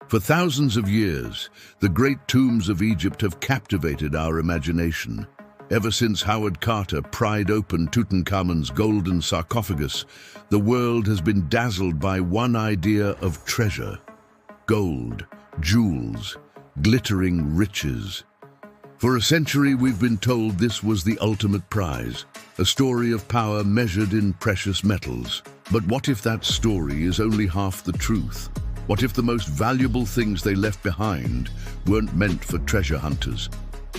For thousands of years, the great tombs of Egypt have captivated our imagination. Ever since Howard Carter pried open Tutankhamun's golden sarcophagus, the world has been dazzled by one idea of treasure: gold, jewels, glittering riches. For a century, we've been told this was the ultimate prize, a story of power measured in precious metals. But what if that story is only half the truth? What if the most valuable things they left behind weren't meant for treasure hunters?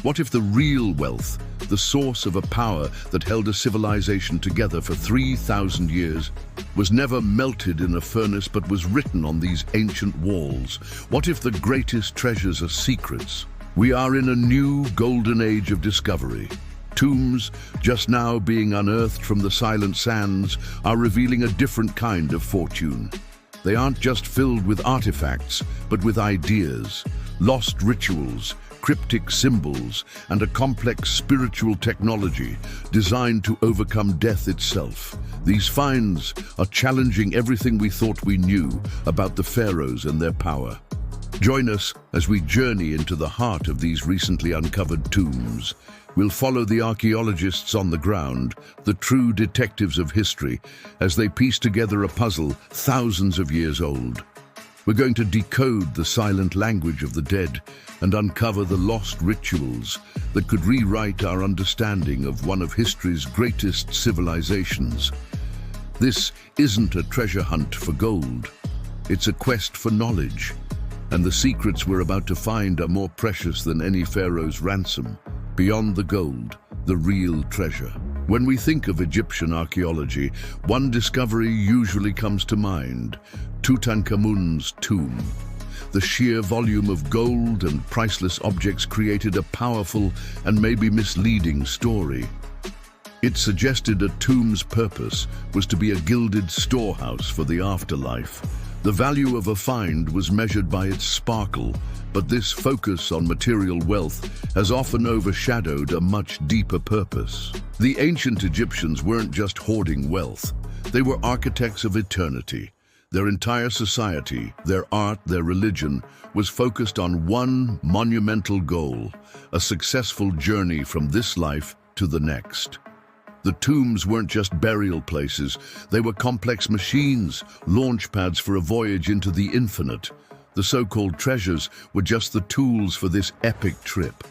What if the real wealth, the source of a power that held a civilization together for 3,000 years, was never melted in a furnace but was written on these ancient walls? What if the greatest treasures are secrets? We are in a new golden age of discovery. Tombs, just now being unearthed from the silent sands, are revealing a different kind of fortune. They aren't just filled with artifacts, but with ideas, lost rituals, cryptic symbols, and a complex spiritual technology designed to overcome death itself. These finds are challenging everything we thought we knew about the pharaohs and their power. Join us as we journey into the heart of these recently uncovered tombs. We'll follow the archaeologists on the ground, the true detectives of history, as they piece together a puzzle thousands of years old. We're going to decode the silent language of the dead and uncover the lost rituals that could rewrite our understanding of one of history's greatest civilizations. This isn't a treasure hunt for gold. It's a quest for knowledge, and the secrets we're about to find are more precious than any pharaoh's ransom. Beyond the gold, the real treasure. When we think of Egyptian archaeology, one discovery usually comes to mind: Tutankhamun's tomb. The sheer volume of gold and priceless objects created a powerful and maybe misleading story. It suggested a tomb's purpose was to be a gilded storehouse for the afterlife. The value of a find was measured by its sparkle, but this focus on material wealth has often overshadowed a much deeper purpose. The ancient Egyptians weren't just hoarding wealth. They were architects of eternity. Their entire society, their art, their religion, was focused on one monumental goal: a successful journey from this life to the next. The tombs weren't just burial places, they were complex machines, launch pads for a voyage into the infinite. The so-called treasures were just the tools for this epic trip.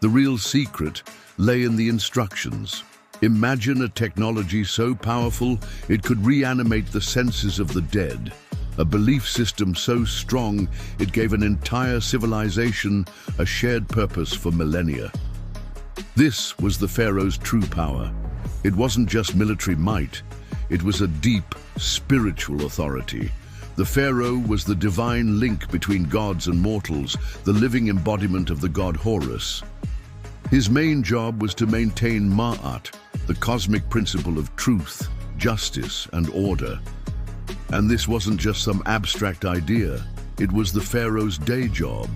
The real secret lay in the instructions. Imagine a technology so powerful it could reanimate the senses of the dead, a belief system so strong it gave an entire civilization a shared purpose for millennia. This was the pharaoh's true power. It wasn't just military might, it was a deep, spiritual authority. The pharaoh was the divine link between gods and mortals, the living embodiment of the god Horus. His main job was to maintain Ma'at, the cosmic principle of truth, justice, and order. And this wasn't just some abstract idea, it was the pharaoh's day job.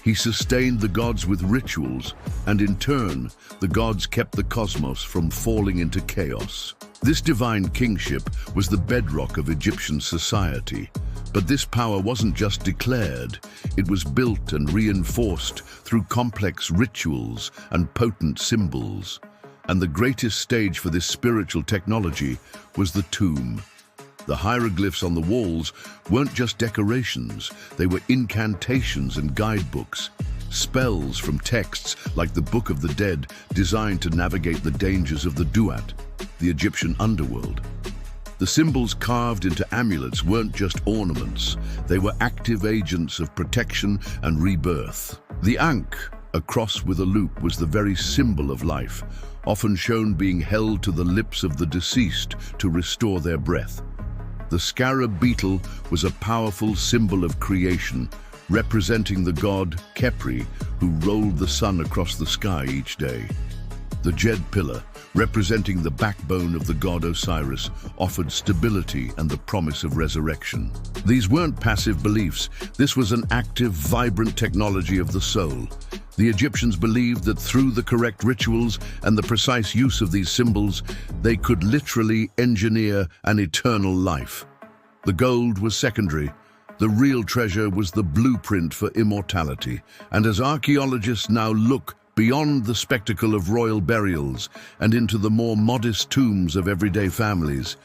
He sustained the gods with rituals, and in turn, the gods kept the cosmos from falling into chaos. This divine kingship was the bedrock of Egyptian society. But this power wasn't just declared, it was built and reinforced through complex rituals and potent symbols. And the greatest stage for this spiritual technology was the tomb. The hieroglyphs on the walls weren't just decorations, they were incantations and guidebooks, spells from texts like the Book of the Dead designed to navigate the dangers of the Duat, the Egyptian underworld. The symbols carved into amulets weren't just ornaments, they were active agents of protection and rebirth. The Ankh, a cross with a loop, was the very symbol of life, often shown being held to the lips of the deceased to restore their breath. The scarab beetle was a powerful symbol of creation, representing the god Khepri, who rolled the sun across the sky each day. The Djed pillar, representing the backbone of the god Osiris, offered stability and the promise of resurrection. These weren't passive beliefs, this was an active, vibrant technology of the soul. The Egyptians believed that through the correct rituals and the precise use of these symbols, they could literally engineer an eternal life. The gold was secondary. The real treasure was the blueprint for immortality, and as archaeologists now look beyond the spectacle of royal burials and into the more modest tombs of everyday families,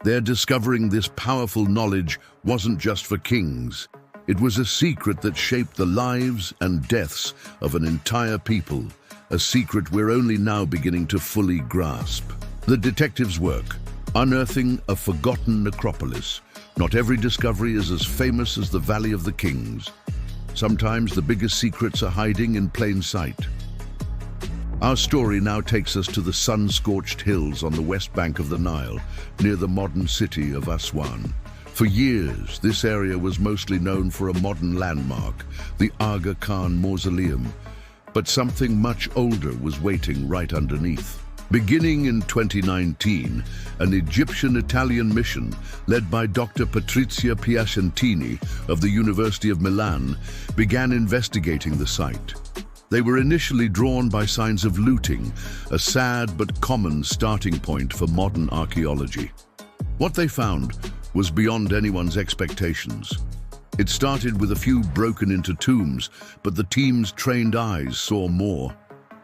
they're discovering this powerful knowledge wasn't just for kings. It was a secret that shaped the lives and deaths of an entire people, a secret we're only now beginning to fully grasp. The detective's work, unearthing a forgotten necropolis. Not every discovery is as famous as the Valley of the Kings. Sometimes the biggest secrets are hiding in plain sight. Our story now takes us to the sun-scorched hills on the west bank of the Nile, near the modern city of Aswan. For years, this area was mostly known for a modern landmark, the Aga Khan Mausoleum. But something much older was waiting right underneath. Beginning in 2019, an Egyptian-Italian mission led by Dr. Patrizia Piacentini of the University of Milan began investigating the site. They were initially drawn by signs of looting, a sad but common starting point for modern archaeology. What they found was beyond anyone's expectations. It started with a few broken-into tombs, but the team's trained eyes saw more.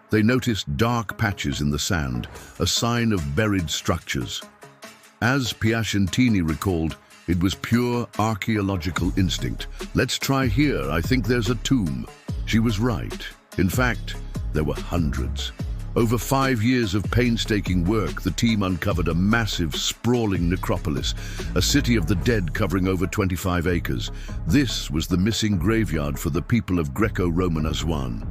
They noticed dark patches in the sand, a sign of buried structures. As Piacentini recalled, it was pure archaeological instinct. "Let's try here, I think there's a tomb." She was right. In fact, there were hundreds. Over 5 years of painstaking work, the team uncovered a massive, sprawling necropolis, a city of the dead covering over 25 acres. This was the missing graveyard for the people of Greco-Roman Aswan.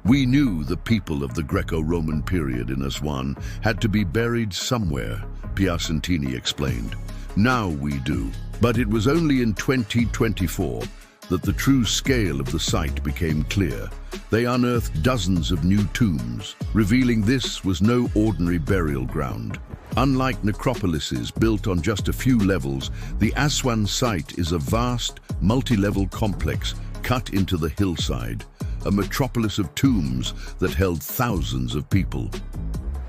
We knew the people of the Greco-Roman period in Aswan had to be buried somewhere, Piacentini explained. Now we do. But it was only in 2024 that the true scale of the site became clear. They unearthed dozens of new tombs, revealing this was no ordinary burial ground. Unlike necropolises built on just a few levels, the Aswan site is a vast, multi-level complex cut into the hillside, a metropolis of tombs that held thousands of people.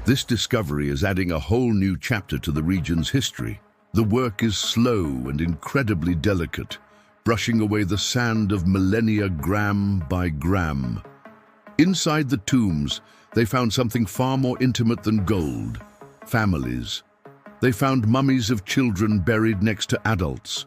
This discovery is adding a whole new chapter to the region's history. The work is slow and incredibly delicate, brushing away the sand of millennia gram by gram. Inside the tombs, they found something far more intimate than gold: families. They found mummies of children buried next to adults.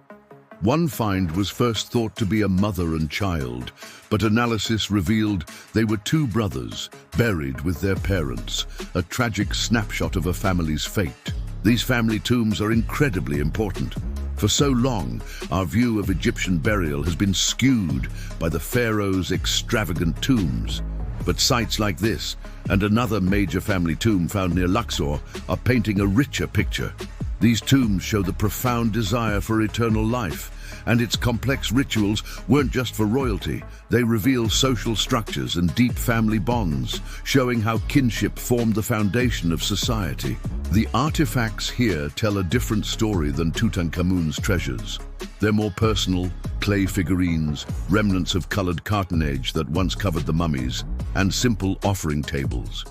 One find was first thought to be a mother and child, but analysis revealed they were two brothers buried with their parents, a tragic snapshot of a family's fate. These family tombs are incredibly important. For so long, our view of Egyptian burial has been skewed by the pharaohs' extravagant tombs. But sites like this, and another major family tomb found near Luxor, are painting a richer picture. These tombs show the profound desire for eternal life, and its complex rituals weren't just for royalty. They reveal social structures and deep family bonds, showing how kinship formed the foundation of society. The artifacts here tell a different story than Tutankhamun's treasures. They're more personal: clay figurines, remnants of colored cartonnage that once covered the mummies, and simple offering tables.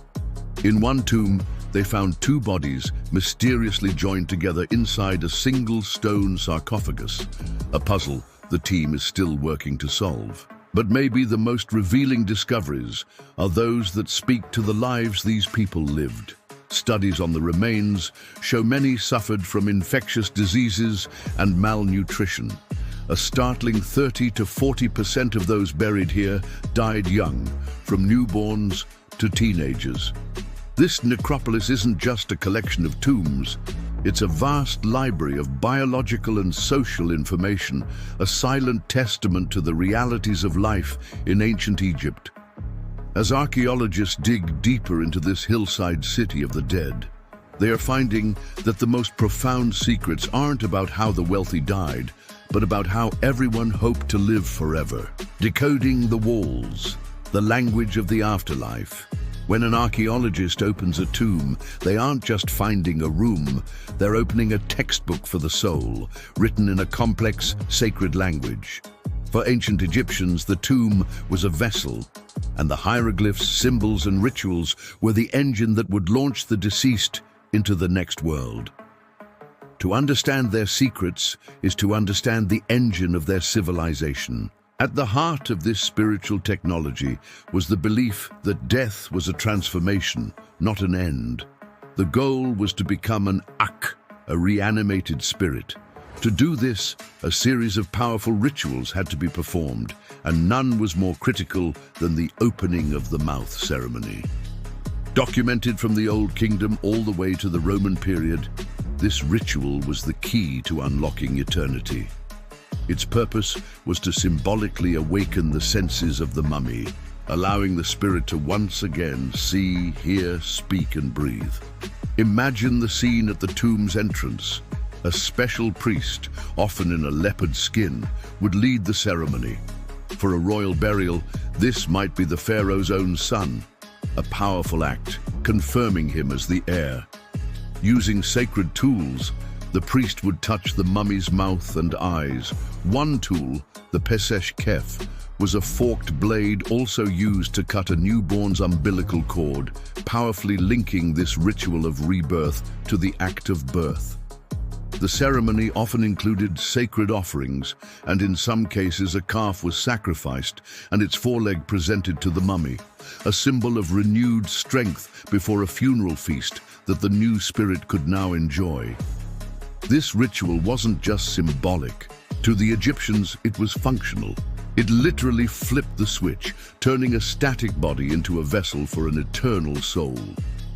In one tomb, they found two bodies mysteriously joined together inside a single stone sarcophagus, a puzzle the team is still working to solve. But maybe the most revealing discoveries are those that speak to the lives these people lived. Studies on the remains show many suffered from infectious diseases and malnutrition. A startling 30 to 40% of those buried here died young, from newborns to teenagers. This necropolis isn't just a collection of tombs. It's a vast library of biological and social information, a silent testament to the realities of life in ancient Egypt. As archaeologists dig deeper into this hillside city of the dead, they are finding that the most profound secrets aren't about how the wealthy died, but about how everyone hoped to live forever. Decoding the walls, the language of the afterlife. When an archaeologist opens a tomb, they aren't just finding a room, they're opening a textbook for the soul, written in a complex, sacred language. For ancient Egyptians, the tomb was a vessel, and the hieroglyphs, symbols, and rituals were the engine that would launch the deceased into the next world. To understand their secrets is to understand the engine of their civilization. At the heart of this spiritual technology was the belief that death was a transformation, not an end. The goal was to become an Ak, a reanimated spirit. To do this, a series of powerful rituals had to be performed, and none was more critical than the opening of the mouth ceremony. Documented from the Old Kingdom all the way to the Roman period, this ritual was the key to unlocking eternity. Its purpose was to symbolically awaken the senses of the mummy, allowing the spirit to once again see, hear, speak, and breathe. Imagine the scene at the tomb's entrance. A special priest, often in a leopard skin, would lead the ceremony. For a royal burial, this might be the pharaoh's own son, a powerful act confirming him as the heir. Using sacred tools, the priest would touch the mummy's mouth and eyes. One tool, the pesesh kef, was a forked blade also used to cut a newborn's umbilical cord, powerfully linking this ritual of rebirth to the act of birth. The ceremony often included sacred offerings, and in some cases a calf was sacrificed and its foreleg presented to the mummy, a symbol of renewed strength before a funeral feast that the new spirit could now enjoy. This ritual wasn't just symbolic. To the Egyptians, it was functional. It literally flipped the switch, turning a static body into a vessel for an eternal soul.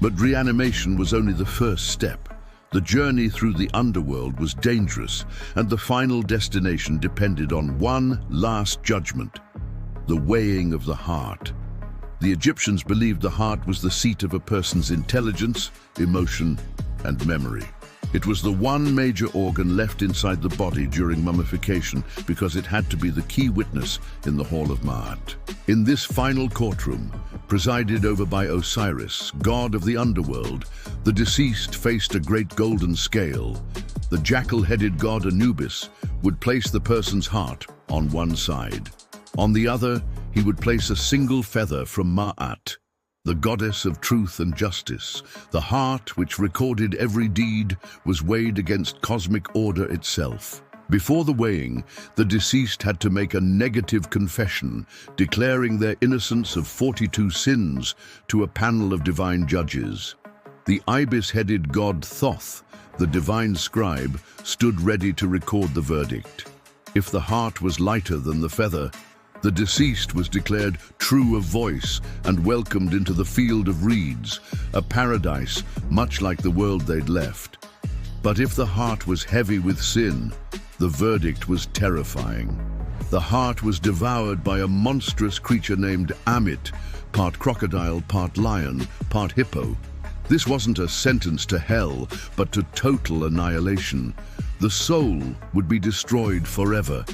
But reanimation was only the first step. The journey through the underworld was dangerous, and the final destination depended on one last judgment: the weighing of the heart. The Egyptians believed the heart was the seat of a person's intelligence, emotion, and memory. It was the one major organ left inside the body during mummification because it had to be the key witness in the Hall of Ma'at. In this final courtroom, presided over by Osiris, god of the underworld, the deceased faced a great golden scale. The jackal-headed god Anubis would place the person's heart on one side. On the other, he would place a single feather from Ma'at, the goddess of truth and justice. The heart, which recorded every deed, was weighed against cosmic order itself. Before the weighing, the deceased had to make a negative confession, declaring their innocence of 42 sins to a panel of divine judges. The ibis-headed god Thoth, the divine scribe, stood ready to record the verdict. If the heart was lighter than the feather, the deceased was declared true of voice and welcomed into the field of reeds, a paradise much like the world they'd left. But if the heart was heavy with sin, the verdict was terrifying. The heart was devoured by a monstrous creature named Amit, part crocodile, part lion, part hippo. This wasn't a sentence to hell, but to total annihilation. The soul would be destroyed forever.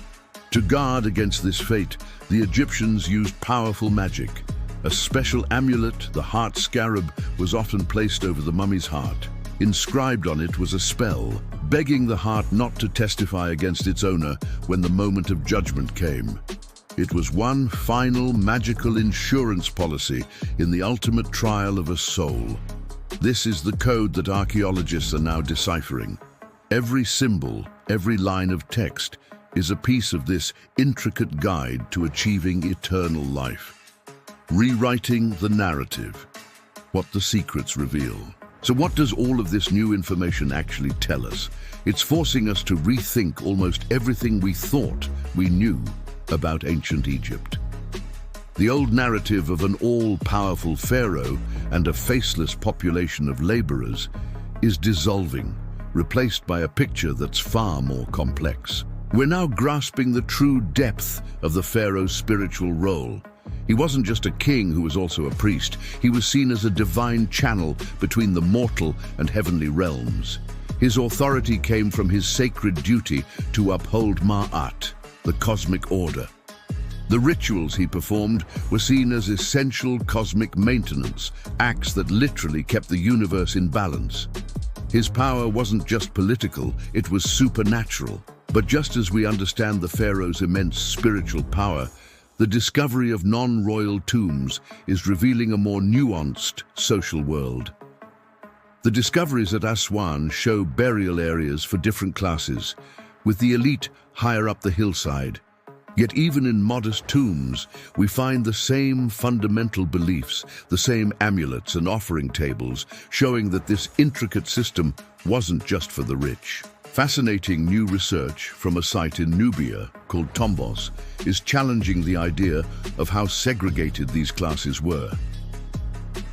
To guard against this fate, the Egyptians used powerful magic. A special amulet, the heart scarab, was often placed over the mummy's heart. Inscribed on it was a spell, begging the heart not to testify against its owner when the moment of judgment came. It was one final magical insurance policy in the ultimate trial of a soul. This is the code that archaeologists are now deciphering. Every symbol, every line of text, is a piece of this intricate guide to achieving eternal life. Rewriting the narrative, what the secrets reveal. So what does all of this new information actually tell us? It's forcing us to rethink almost everything we thought we knew about ancient Egypt. The old narrative of an all-powerful pharaoh and a faceless population of laborers is dissolving, replaced by a picture that's far more complex. We're now grasping the true depth of the pharaoh's spiritual role. He wasn't just a king who was also a priest. He was seen as a divine channel between the mortal and heavenly realms. His authority came from his sacred duty to uphold Ma'at, the cosmic order. The rituals he performed were seen as essential cosmic maintenance, acts that literally kept the universe in balance. His power wasn't just political, it was supernatural. But just as we understand the pharaoh's immense spiritual power, the discovery of non-royal tombs is revealing a more nuanced social world. The discoveries at Aswan show burial areas for different classes, with the elite higher up the hillside. Yet even in modest tombs, we find the same fundamental beliefs, the same amulets and offering tables, showing that this intricate system wasn't just for the rich. Fascinating new research from a site in Nubia called Tombos is challenging the idea of how segregated these classes were.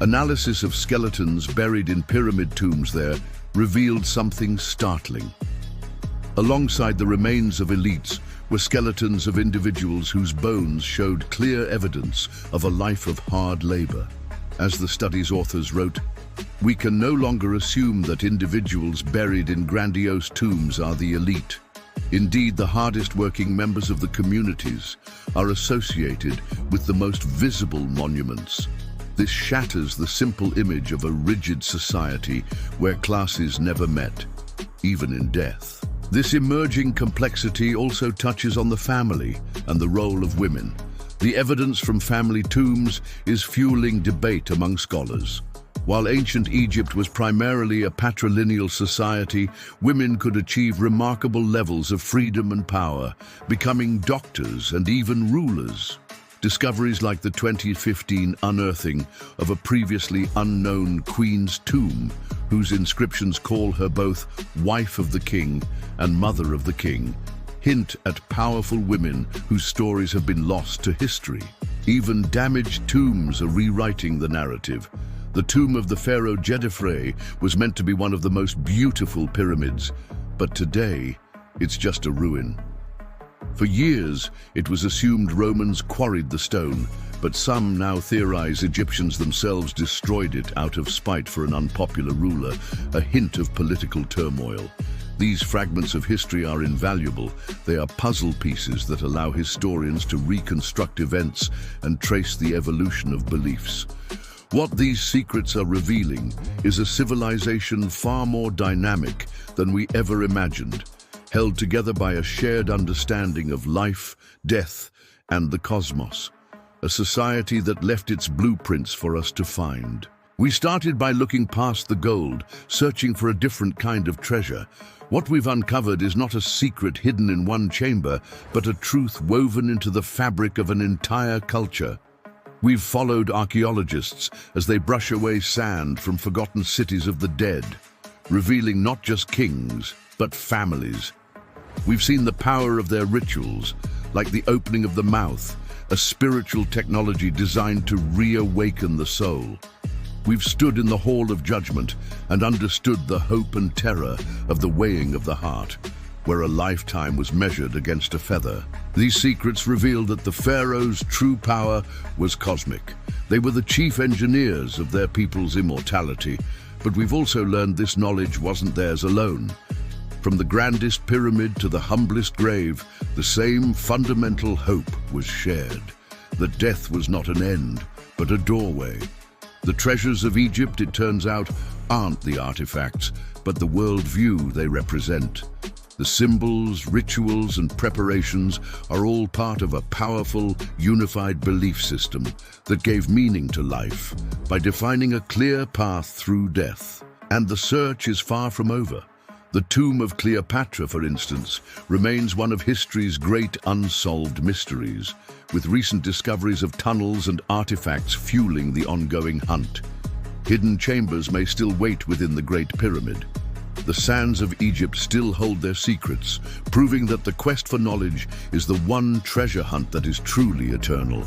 Analysis of skeletons buried in pyramid tombs there revealed something startling. Alongside the remains of elites were skeletons of individuals whose bones showed clear evidence of a life of hard labor. As the study's authors wrote, "We can no longer assume that individuals buried in grandiose tombs are the elite. Indeed, the hardest working members of the communities are associated with the most visible monuments." This shatters the simple image of a rigid society where classes never met, even in death. This emerging complexity also touches on the family and the role of women. The evidence from family tombs is fueling debate among scholars. While ancient Egypt was primarily a patrilineal society, women could achieve remarkable levels of freedom and power, becoming doctors and even rulers. Discoveries like the 2015 unearthing of a previously unknown queen's tomb, whose inscriptions call her both wife of the king and mother of the king, hint at powerful women whose stories have been lost to history. Even damaged tombs are rewriting the narrative. The tomb of the pharaoh Jedefre was meant to be one of the most beautiful pyramids, but today it's just a ruin. For years, it was assumed Romans quarried the stone, but some now theorize Egyptians themselves destroyed it out of spite for an unpopular ruler, a hint of political turmoil. These fragments of history are invaluable. They are puzzle pieces that allow historians to reconstruct events and trace the evolution of beliefs. What these secrets are revealing is a civilization far more dynamic than we ever imagined, held together by a shared understanding of life, death, and the cosmos. A society that left its blueprints for us to find. We started by looking past the gold, searching for a different kind of treasure. What we've uncovered is not a secret hidden in one chamber, but a truth woven into the fabric of an entire culture. We've followed archaeologists as they brush away sand from forgotten cities of the dead, revealing not just kings, but families. We've seen the power of their rituals, like the opening of the mouth, a spiritual technology designed to reawaken the soul. We've stood in the Hall of Judgment and understood the hope and terror of the weighing of the heart, where a lifetime was measured against a feather. These secrets revealed that the pharaohs' true power was cosmic. They were the chief engineers of their people's immortality, but we've also learned this knowledge wasn't theirs alone. From the grandest pyramid to the humblest grave, the same fundamental hope was shared. That death was not an end, but a doorway. The treasures of Egypt, it turns out, aren't the artifacts, but the worldview they represent. The symbols, rituals, and preparations are all part of a powerful, unified belief system that gave meaning to life by defining a clear path through death. And the search is far from over. The tomb of Cleopatra, for instance, remains one of history's great unsolved mysteries, with recent discoveries of tunnels and artifacts fueling the ongoing hunt. Hidden chambers may still wait within the Great Pyramid. The sands of Egypt still hold their secrets, proving that the quest for knowledge is the one treasure hunt that is truly eternal.